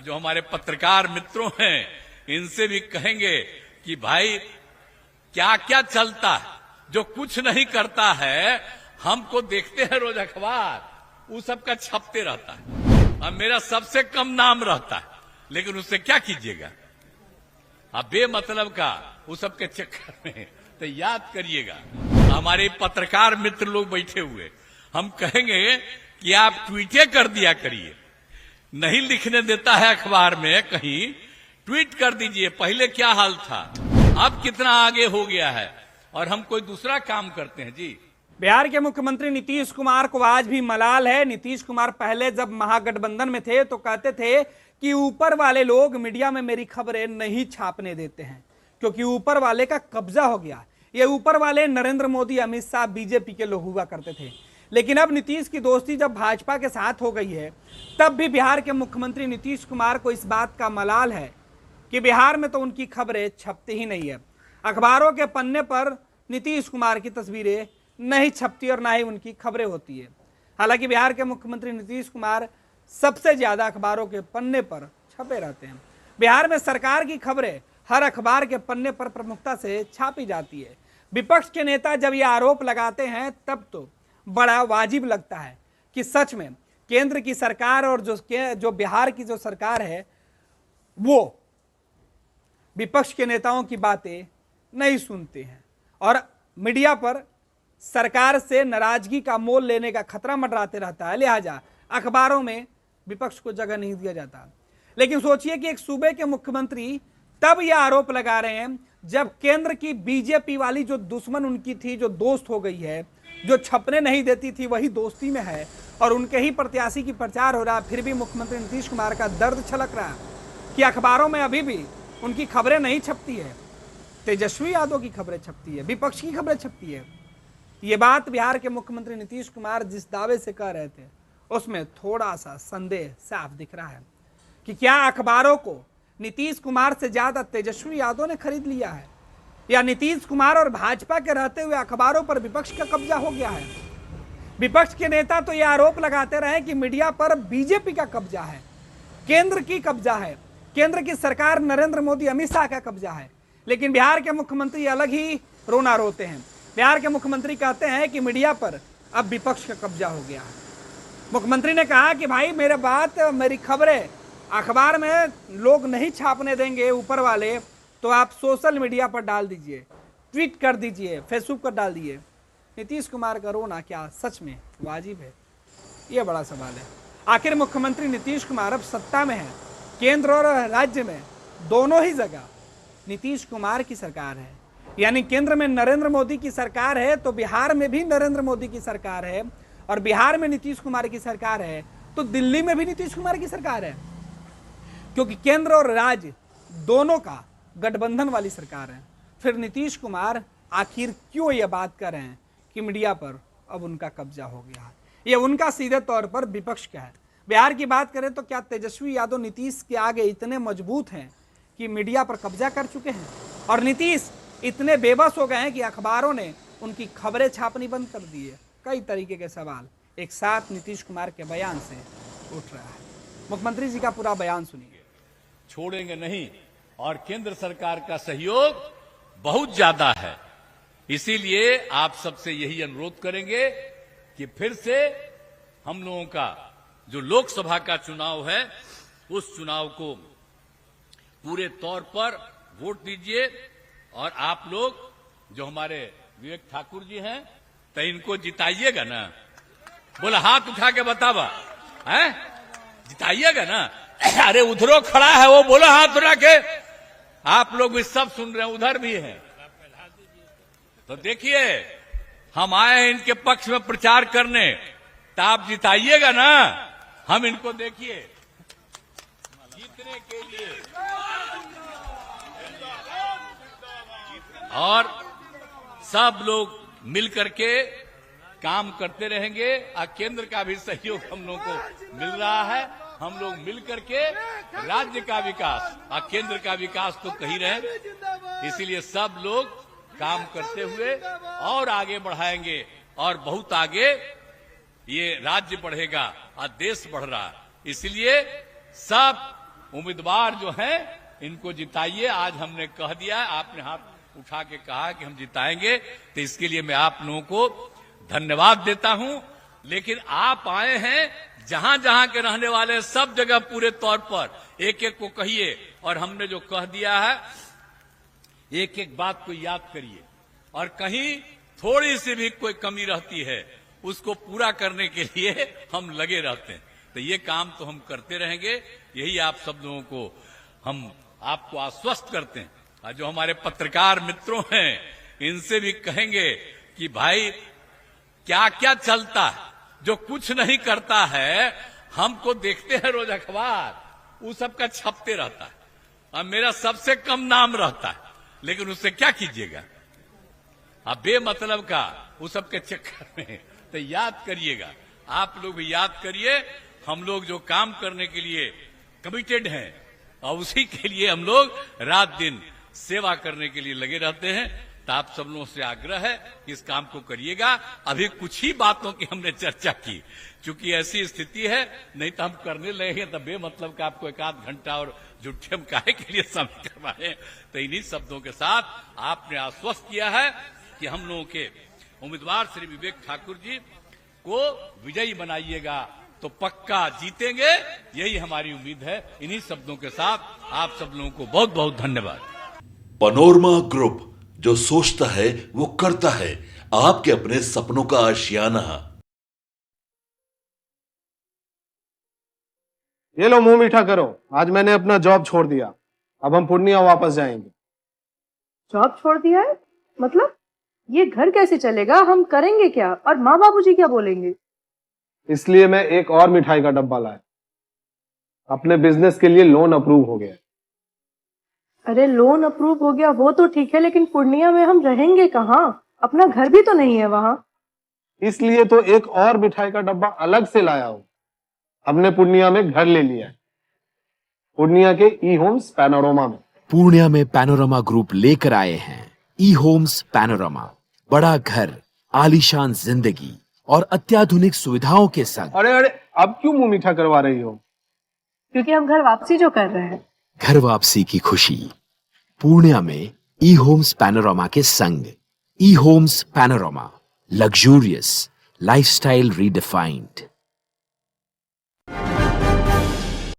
जो हमारे पत्रकार मित्रों हैं इनसे भी कहेंगे कि भाई क्या क्या चलता है, जो कुछ नहीं करता है, हमको देखते हैं रोज अखबार, वो सबका छपते रहता है और मेरा सबसे कम नाम रहता है, लेकिन उससे क्या कीजिएगा अब बेमतलब का वो सबके चक्कर में। तो याद करिएगा, हमारे पत्रकार मित्र लोग बैठे हुए, हम कहेंगे कि आप ट्वीटे कर दिया करिए, नहीं लिखने देता है अखबार में कहीं, ट्वीट कर दीजिए। पहले क्या हाल था, अब कितना आगे हो गया है, और हम कोई दूसरा काम करते हैं जी। बिहार के मुख्यमंत्री नीतीश कुमार को आज भी मलाल है। नीतीश कुमार पहले जब महागठबंधन में थे तो कहते थे कि ऊपर वाले लोग मीडिया में मेरी खबरें नहीं छापने देते हैं क्योंकि ऊपर वाले का कब्जा हो गया। ये ऊपर वाले नरेंद्र मोदी, अमित शाह, बीजेपी के लोग हुआ करते थे। लेकिन अब नीतीश की दोस्ती जब भाजपा के साथ हो गई है, तब भी बिहार के मुख्यमंत्री नीतीश कुमार को इस बात का मलाल है कि बिहार में तो उनकी खबरें छपती ही नहीं है। अखबारों के पन्ने पर नीतीश कुमार की तस्वीरें नहीं छपती और ना ही उनकी खबरें होती है। हालांकि बिहार के मुख्यमंत्री नीतीश कुमार सबसे ज्यादा अखबारों के पन्ने पर छपे रहते हैं। बिहार में सरकार की खबरें हर अखबार के पन्ने पर प्रमुखता से छापी जाती है। विपक्ष के नेता जब ये आरोप लगाते हैं तब तो बड़ा वाजिब लगता है कि सच में केंद्र की सरकार और जो बिहार की जो सरकार है वो विपक्ष के नेताओं की बातें नहीं सुनते हैं और मीडिया पर सरकार से नाराजगी का मोल लेने का खतरा मंडराते रहता है। लिहाजा अखबारों में विपक्ष को जगह नहीं दिया जाता। लेकिन सोचिए कि एक सूबे के मुख्यमंत्री तब यह आरोप लगा रहे हैं जब केंद्र की बीजेपी वाली जो दुश्मन उनकी थी, जो दोस्त हो गई है, जो छपने नहीं देती थी, वही दोस्ती में है और उनके ही प्रत्याशी की प्रचार हो रहा। फिर भी मुख्यमंत्री नीतीश कुमार का दर्द छलक रहा कि अखबारों में अभी भी उनकी खबरें नहीं छपती है। तेजस्वी यादव की खबरें छपती है, विपक्ष की खबरें छपती है। ये बात बिहार के मुख्यमंत्री नीतीश कुमार जिस दावे से कह रहे थे उसमें थोड़ा सा संदेह साफ दिख रहा है कि क्या अखबारों को नीतीश कुमार से ज्यादा तेजस्वी यादव ने खरीद लिया है, या नीतीश कुमार और भाजपा के रहते हुए अखबारों पर विपक्ष का कब्जा हो गया है। विपक्ष के नेता तो यह आरोप लगाते रहे कि मीडिया पर बीजेपी का कब्जा है, केंद्र की कब्जा है, केंद्र की सरकार नरेंद्र मोदी, अमित शाह का कब्जा है। लेकिन बिहार के मुख्यमंत्री अलग ही रोना रोते हैं। बिहार के मुख्यमंत्री कहते हैं कि मीडिया पर अब विपक्ष का कब्जा हो गया है। मुख्यमंत्री ने कहा कि भाई मेरी खबरें अखबार में लोग नहीं छापने देंगे ऊपर वाले, तो आप सोशल मीडिया पर डाल दीजिए, ट्वीट कर दीजिए, फेसबुक पर डाल दीजिए। नीतीश कुमार का रोना क्या सच में वाजिब है? ये बड़ा सवाल है। आखिर मुख्यमंत्री नीतीश कुमार अब सत्ता में है, केंद्र और राज्य में दोनों ही जगह नीतीश कुमार की सरकार है। यानी केंद्र में नरेंद्र मोदी की सरकार है तो बिहार में भी नरेंद्र मोदी की सरकार है, और बिहार में नीतीश कुमार की सरकार है तो दिल्ली में भी नीतीश कुमार की सरकार है, क्योंकि केंद्र और राज्य दोनों का गठबंधन वाली सरकार है। फिर नीतीश कुमार आखिर क्यों यह बात कर रहे हैं कि मीडिया पर अब उनका कब्जा हो गया है? यह उनका सीधे तौर पर विपक्ष का है। बिहार की बात करें तो क्या तेजस्वी यादव नीतीश के आगे इतने मजबूत हैं कि मीडिया पर कब्जा कर चुके हैं, और नीतीश इतने बेबस हो गए हैं कि अखबारों ने उनकी खबरें छापनी बंद कर दी है? कई तरीके के सवाल एक साथ नीतीश कुमार के बयान से उठ रहा है। मुख्यमंत्री जी का पूरा बयान सुनिए। छोड़ेंगे नहीं, और केंद्र सरकार का सहयोग बहुत ज्यादा है, इसीलिए आप सबसे यही अनुरोध करेंगे कि फिर से हम लोगों का जो लोकसभा का चुनाव है उस चुनाव को पूरे तौर पर वोट दीजिए। और आप लोग जो हमारे विवेक ठाकुर जी हैं तो इनको जिताइएगा ना? बोला हाथ उठा के बतावा है, जिताइएगा ना? अरे उधरों खड़ा है वो, बोला हाथ उठा के। आप लोग भी सब सुन रहे हैं, उधर भी है। तो देखिए, हम आए हैं इनके पक्ष में प्रचार करने, तो आप जिताइएगा ना? हम इनको देखिए जीतने के लिए, और सब लोग मिल करके काम करते रहेंगे। और केंद्र का भी सहयोग हम लोगों को मिल रहा है। हम लोग मिल करके राज्य का विकास और केंद्र का विकास तो कही रहे, इसीलिए सब लोग काम करते हुए और आगे बढ़ाएंगे, और बहुत आगे ये राज्य बढ़ेगा और देश बढ़ रहा। इसलिए सब उम्मीदवार जो हैं इनको जिताइए। आज हमने कह दिया, आपने हाथ उठा के कहा कि हम जिताएंगे, तो इसके लिए मैं आप लोगों को धन्यवाद देता हूं। लेकिन आप आए हैं, जहां जहां के रहने वाले सब जगह पूरे तौर पर एक एक को कहिए, और हमने जो कह दिया है एक एक बात को याद करिए, और कहीं थोड़ी सी भी कोई कमी रहती है उसको पूरा करने के लिए हम लगे रहते हैं। तो ये काम तो हम करते रहेंगे, यही आप सब लोगों को हम आपको आश्वस्त करते हैं। और जो हमारे पत्रकार मित्रों हैं इनसे भी कहेंगे कि भाई क्या क्या चलता है, जो कुछ नहीं करता है, हमको देखते हैं रोज अखबार, वो सबका छपते रहता है, और मेरा सबसे कम नाम रहता है, लेकिन उससे क्या कीजिएगा अब बेमतलब का वो सबके चक्कर में। तो याद करिएगा, आप लोग भी याद करिए, हम लोग जो काम करने के लिए कमिटेड हैं और उसी के लिए हम लोग रात दिन सेवा करने के लिए लगे रहते हैं। तो आप सब लोगों से आग्रह है कि इस काम को करिएगा। अभी कुछ ही बातों की हमने चर्चा की, क्योंकि ऐसी स्थिति है, नहीं तो हम करने लगे तो बेमतलब का आपको एक आध घंटा और जुट्ठे हम काहे के लिए समय करवाए। तो इन्हीं शब्दों के साथ आपने आश्वस्त किया है कि हम लोगों के उम्मीदवार श्री विवेक ठाकुर जी को विजयी बनाइएगा, तो पक्का जीतेंगे, यही हमारी उम्मीद है। इन्हीं शब्दों के साथ आप सब लोगों को बहुत बहुत धन्यवाद। पैनोरमा ग्रुप, जो सोचता है वो करता है, आपके अपने सपनों का आशियाना। ये लो मुंह मीठा करो, आज मैंने अपना जॉब छोड़ दिया, अब हम पूर्णिया वापस जाएंगे। जॉब छोड़ दिया है? मतलब ये घर कैसे चलेगा? हम करेंगे क्या? और माँ बाबूजी क्या बोलेंगे? इसलिए मैं एक और मिठाई का डब्बा लाया, अपने बिजनेस के लिए लोन अप्रूव हो गया। अरे लोन अप्रूव हो गया वो तो ठीक है, लेकिन पूर्णिया में हम रहेंगे कहाँ? अपना घर भी तो नहीं है वहाँ। इसलिए तो एक और मिठाई का डब्बा अलग से लाया हूँ। हमने पूर्णिया में घर ले लिया है, पूर्णिया के ई होम्स पैनोरमा में। पूर्णिया में पैनोरमा ग्रुप लेकर आए हैं ई होम्स पैनोरमा, बड़ा घर, आलीशान जिंदगी और अत्याधुनिक सुविधाओं के संग। अरे अरे, अब क्यों मुंह मीठा करवा रही हो? क्योंकि हम घर वापसी जो कर रहे हैं। घर वापसी की खुशी पूर्णिया में ई होम्स पैनोरमा के संग। E homes panorama, luxurious lifestyle redefined.